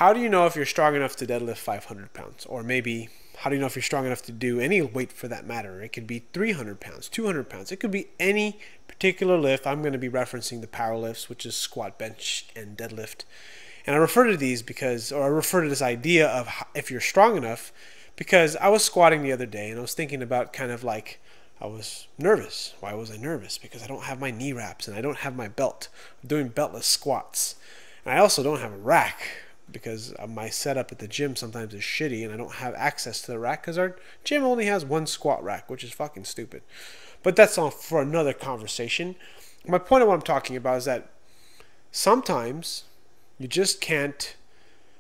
how do you know if you're strong enough to deadlift 500 pounds? Or maybe, how do you know if you're strong enough to do any weight for that matter? It could be 300 pounds, 200 pounds. It could be any particular lift. I'm going to be referencing the power lifts, which is squat, bench, and deadlift. And I refer to these because, or I refer to this idea of if you're strong enough, because I was squatting the other day and I was thinking about kind of like, I was nervous. Why was I nervous? Because I don't have my knee wraps and I don't have my belt. I'm doing beltless squats. And I also don't have a rack because my setup at the gym sometimes is shitty and I don't have access to the rack because our gym only has one squat rack, which is fucking stupid. But that's all for another conversation. My point of what I'm talking about is that sometimes you just can't,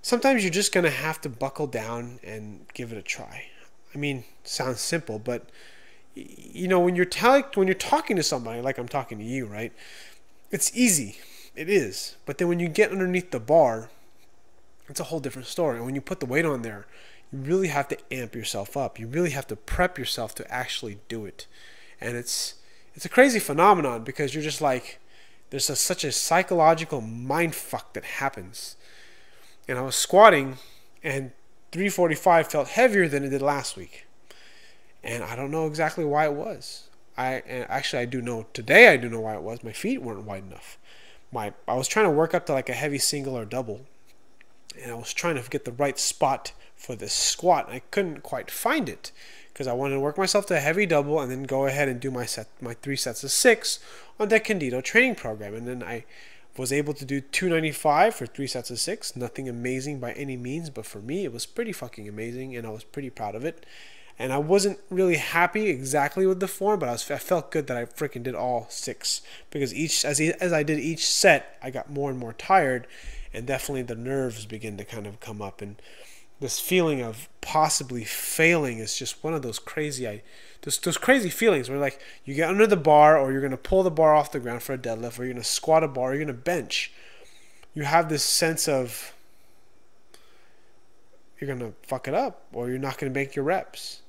sometimes you're just going to have to buckle down and give it a try. I mean, sounds simple, but you know, when you're talking to somebody like I'm talking to you, right? It's easy. It is. But then when you get underneath the bar, it's a whole different story. And when you put the weight on there, you really have to amp yourself up. You really have to prep yourself to actually do it. And it's a crazy phenomenon because you're just like, there's such a psychological mind fuck that happens. And I was squatting and 345 felt heavier than it did last week. And I don't know exactly why it was. I do know today. I do know why it was. My feet weren't wide enough. I was trying to work up to like a heavy single or double, and I was trying to get the right spot for this squat. I couldn't quite find it because I wanted to work myself to a heavy double and then go ahead and do my 3 sets of 6 on that Candido training program. And then I was able to do 295 for 3 sets of 6. Nothing amazing by any means, but for me it was pretty fucking amazing, and I was pretty proud of it. And I wasn't really happy exactly with the form, but I felt good that I freaking did all 6. Because as I did each set, I got more and more tired, and definitely the nerves begin to kind of come up. And this feeling of possibly failing is just one of those crazy, those crazy feelings where like you get under the bar, or you're going to pull the bar off the ground for a deadlift, or you're going to squat a bar, or you're going to bench. You have this sense of you're going to fuck it up, or you're not going to make your reps.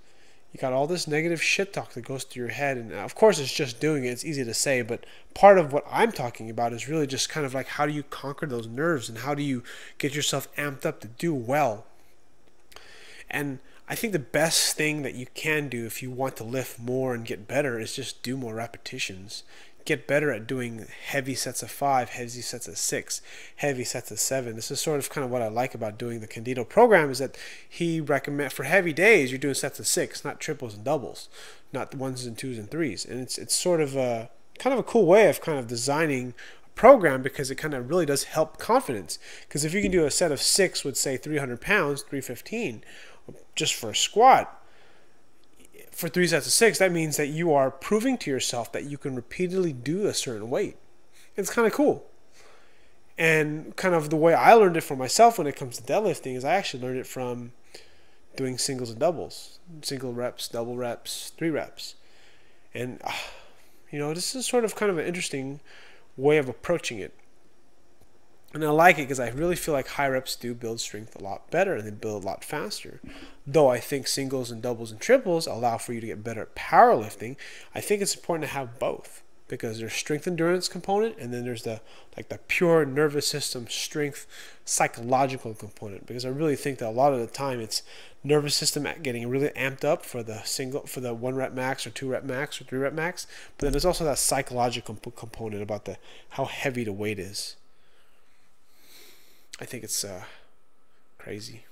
You got all this negative shit talk that goes through your head, and of course it's just doing it. It's easy to say, but part of what I'm talking about is really just kind of like, how do you conquer those nerves and how do you get yourself amped up to do well? And I think the best thing that you can do if you want to lift more and get better is just do more repetitions. Get better at doing heavy sets of 5, heavy sets of 6, heavy sets of 7. This is sort of kind of what I like about doing the Candido program, is that he recommends for heavy days you're doing sets of 6, not triples and doubles, not the 1s and 2s and 3s. And it's sort of a kind of a cool way of kind of designing a program, because it kind of really does help confidence. Because if you can do a set of 6 with say 300 pounds, 315, just for a squat, for 3 sets of 6, that means that you are proving to yourself that you can repeatedly do a certain weight. It's kind of cool. And kind of the way I learned it for myself when it comes to deadlifting is I actually learned it from doing singles and doubles. Single reps, double reps, 3 reps. And, you know, this is sort of kind of an interesting way of approaching it. And I like it because I really feel like high reps do build strength a lot better and they build a lot faster. Though I think singles and doubles and triples allow for you to get better at powerlifting, I think it's important to have both, because there's strength endurance component, and then there's the pure nervous system strength psychological component. Because I really think that a lot of the time it's nervous system getting really amped up for the 1 rep max or 2 rep max or 3 rep max, but then there's also that psychological component about how heavy the weight is. I think it's crazy.